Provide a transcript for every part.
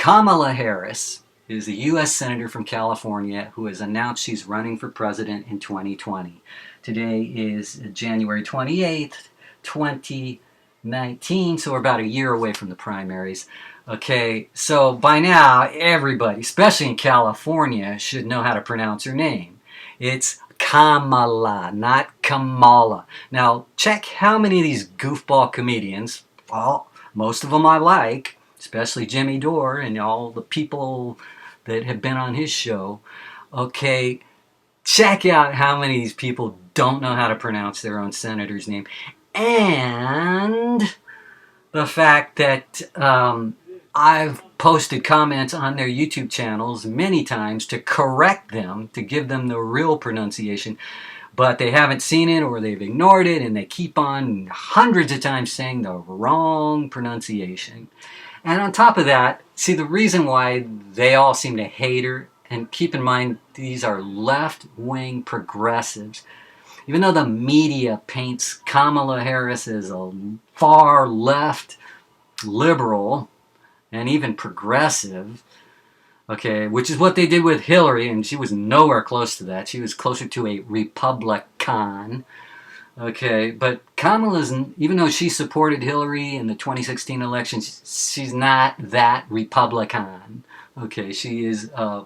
Kamala Harris is a U.S. Senator from California who has announced she's running for president in 2020. Today is January 28th, 2019, so we're about a year away from the primaries. Okay, so by now, everybody, especially in California, should know how to pronounce her name. It's Kamala, not Kamala. Now, check how many of these goofball comedians, well, most of them I like, especially Jimmy Dore and all the people that have been on his show. Okay, check out how many of these people don't know how to pronounce their own senator's name. And the fact that I've posted comments on their YouTube channels many times to correct them, to give them the real pronunciation, but they haven't seen it or they've ignored it and they keep on hundreds of times saying the wrong pronunciation. And on top of that, see, the reason why they all seem to hate her, and keep in mind these are left-wing progressives, even though the media paints Kamala Harris as a far left liberal and even progressive, okay, which is what they did with Hillary, and she was nowhere close to that. She was closer to a Republican. Okay, but Kamala's, even though she supported Hillary in the 2016 election, she's not that Republican. Okay, she is a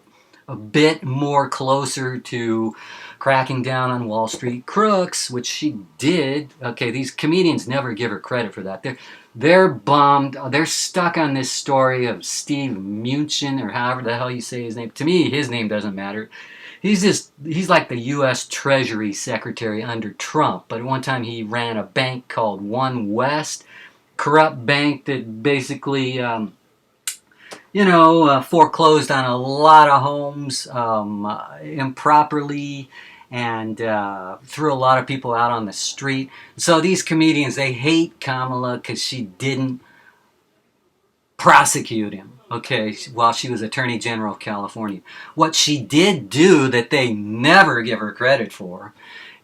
bit more closer to cracking down on Wall Street crooks, which she did. Okay, these comedians never give her credit for that. They're bummed. They're stuck on this story of Steve Mnuchin, or however the hell you say his name. To me, his name doesn't matter. He's like the U.S. Treasury Secretary under Trump, but at one time he ran a bank called One West, corrupt bank that basically, foreclosed on a lot of homes improperly and threw a lot of people out on the street. So these comedians, they hate Kamala because she didn't prosecute him, okay, while she was Attorney General of California. What she did do that they never give her credit for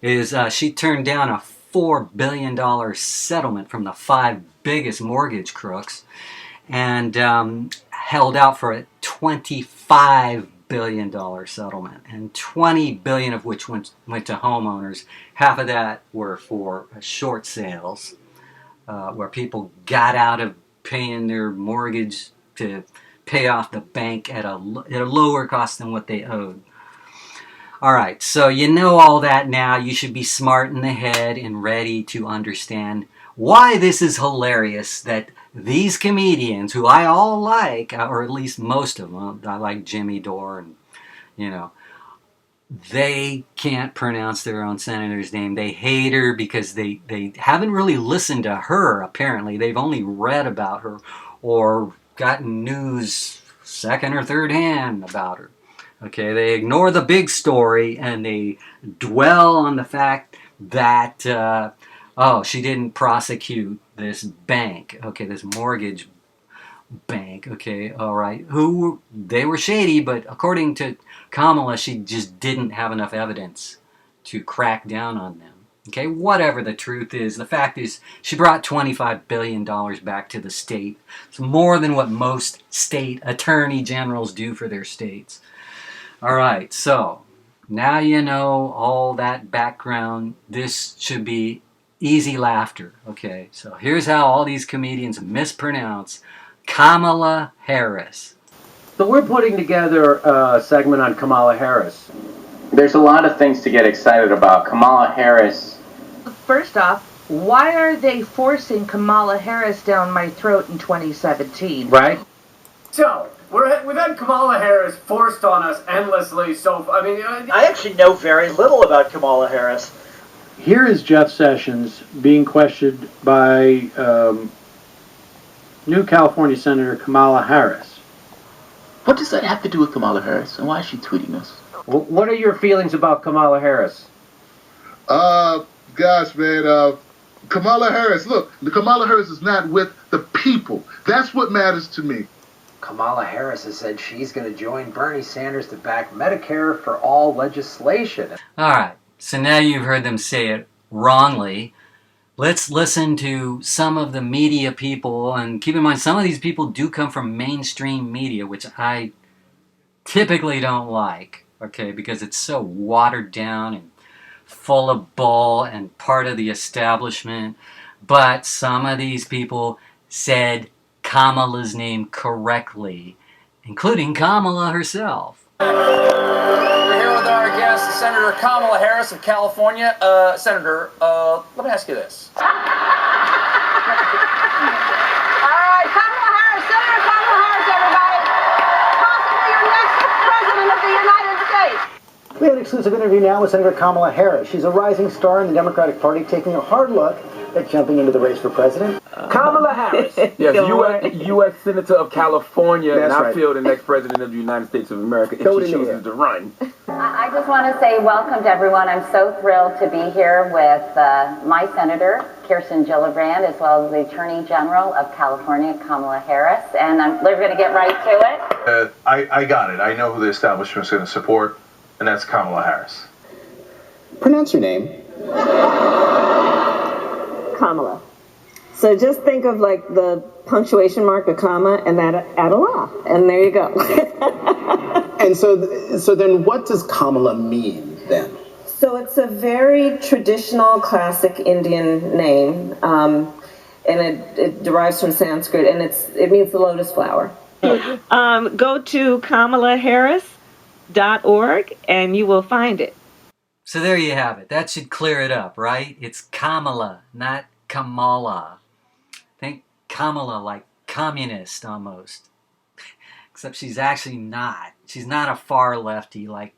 is she turned down a $4 billion settlement from the 5 biggest mortgage crooks and held out for a $25 billion settlement, and $20 billion of which went to homeowners. Half of that were for short sales, where people got out of paying their mortgage to pay off the bank at a lower cost than what they owed. All right, so you know all that now. You should be smart in the head and ready to understand why this is hilarious that these comedians, who I all like, or at least most of them, I like Jimmy Dore, and they can't pronounce their own senator's name. They hate her because they haven't really listened to her, apparently. They've only read about her or gotten news second or third hand about her. Okay, they ignore the big story and they dwell on the fact that, she didn't prosecute this bank, okay, this mortgage bank, okay, all right, they were shady, but according to Kamala, she just didn't have enough evidence to crack down on them. Okay, whatever the truth is, the fact is she brought $25 billion back to the state. It's more than what most state attorney generals do for their states. All right, so now you know all that background. This should be easy laughter. Okay, so here's how all these comedians mispronounce Kamala Harris. So we're putting together a segment on Kamala Harris. There's a lot of things to get excited about. Kamala Harris. First off, why are they forcing Kamala Harris down my throat in 2017? Right? So, we've had Kamala Harris forced on us endlessly, so, I actually know very little about Kamala Harris. Here is Jeff Sessions being questioned by new California Senator Kamala Harris. What does that have to do with Kamala Harris, and why is she tweeting us? What are your feelings about Kamala Harris? Gosh, man, Kamala Harris, look, Kamala Harris is not with the people. That's what matters to me. Kamala Harris has said she's going to join Bernie Sanders to back Medicare for all legislation. All right, so now you've heard them say it wrongly. let's listen to some of the media people, and keep in mind some of these people do come from mainstream media, which I typically don't like, okay, because it's so watered down and full of bull and part of the establishment. But some of these people said Kamala's name correctly, including Kamala herself. We're here with our guest, Senator Kamala Harris of California. Senator, let me ask you this. All right, Kamala Harris, Senator Kamala Harris, everybody. Possibly your next president of the United States. We have an exclusive interview now with Senator Kamala Harris. She's a rising star in the Democratic Party, taking a hard look at jumping into the race for president. Kamala Harris, yes, U.S. Senator of California, That's and I right. feel the next president of the United States of America if Throw it she in the chooses to run. I just want to say welcome to everyone. I'm so thrilled to be here with my senator, Kirsten Gillibrand, as well as the Attorney General of California, Kamala Harris, and we're going to get right to it. I got it. I know who the establishment is going to support, and that's Kamala Harris. Pronounce your name. Kamala. So just think of like the punctuation mark, a comma, and that add a la, and there you go. And so then what does Kamala mean then? So it's a very traditional, classic Indian name, and it derives from Sanskrit, and it means the lotus flower. Go to KamalaHarris.org, and you will find it. So there you have it. That should clear it up, right? It's Kamala, not Kamala. Think Kamala like communist almost. Except she's actually not. She's not a far lefty like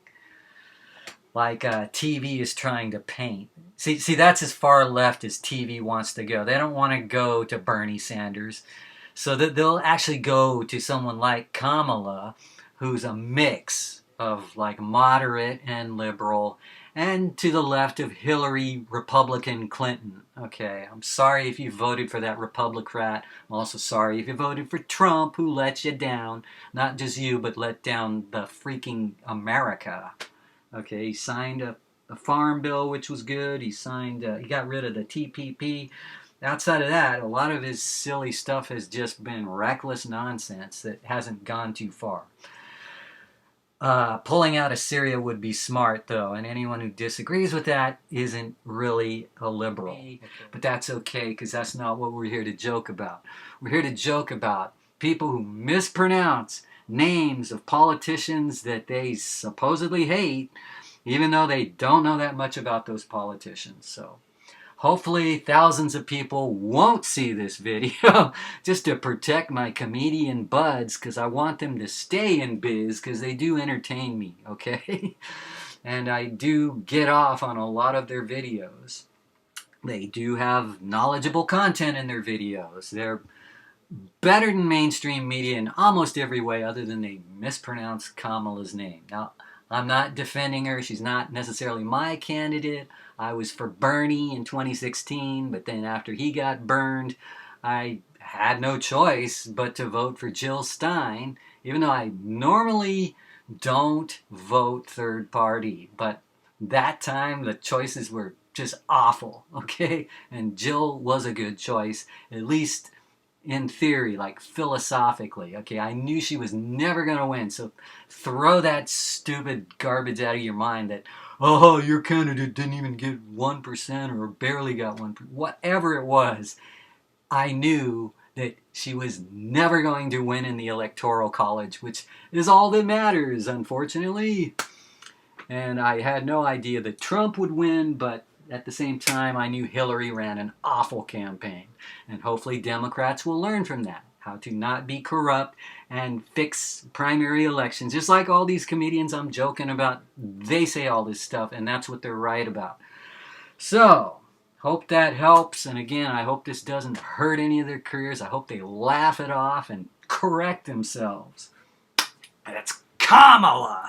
TV is trying to paint. See, that's as far left as TV wants to go. They don't want to go to Bernie Sanders. So that they'll actually go to someone like Kamala, who's a mix of like moderate and liberal, and to the left of Hillary Republican Clinton. Okay, I'm sorry if you voted for that Republican. I'm also sorry if you voted for Trump, who let you down. Not just you, but let down the freaking America. Okay, he signed a farm bill, which was good. He got rid of the TPP. Outside of that, a lot of his silly stuff has just been reckless nonsense that hasn't gone too far. Pulling out of Syria would be smart, though, and anyone who disagrees with that isn't really a liberal. But that's okay, because that's not what we're here to joke about. We're here to joke about people who mispronounce names of politicians that they supposedly hate, even though they don't know that much about those politicians. So hopefully thousands of people won't see this video just to protect my comedian buds, because I want them to stay in biz, because they do entertain me, okay? And I do get off on a lot of their videos. They do have knowledgeable content in their videos. They're better than mainstream media in almost every way, other than they mispronounce Kamala's name. Now, I'm not defending her. She's not necessarily my candidate. I was for Bernie in 2016, but then after he got burned, I had no choice but to vote for Jill Stein, even though I normally don't vote third party. But that time, the choices were just awful, okay? And Jill was a good choice, at least in theory, like philosophically. Okay, I knew she was never going to win, so throw that stupid garbage out of your mind that, oh, your candidate didn't even get 1% or barely got 1%. Whatever it was, I knew that she was never going to win in the Electoral College, which is all that matters, unfortunately. And I had no idea that Trump would win, but at the same time, I knew Hillary ran an awful campaign. And hopefully Democrats will learn from that, how to not be corrupt and fix primary elections. Just like all these comedians I'm joking about, they say all this stuff, and that's what they're right about. So, hope that helps. And again, I hope this doesn't hurt any of their careers. I hope they laugh it off and correct themselves. And that's Kamala.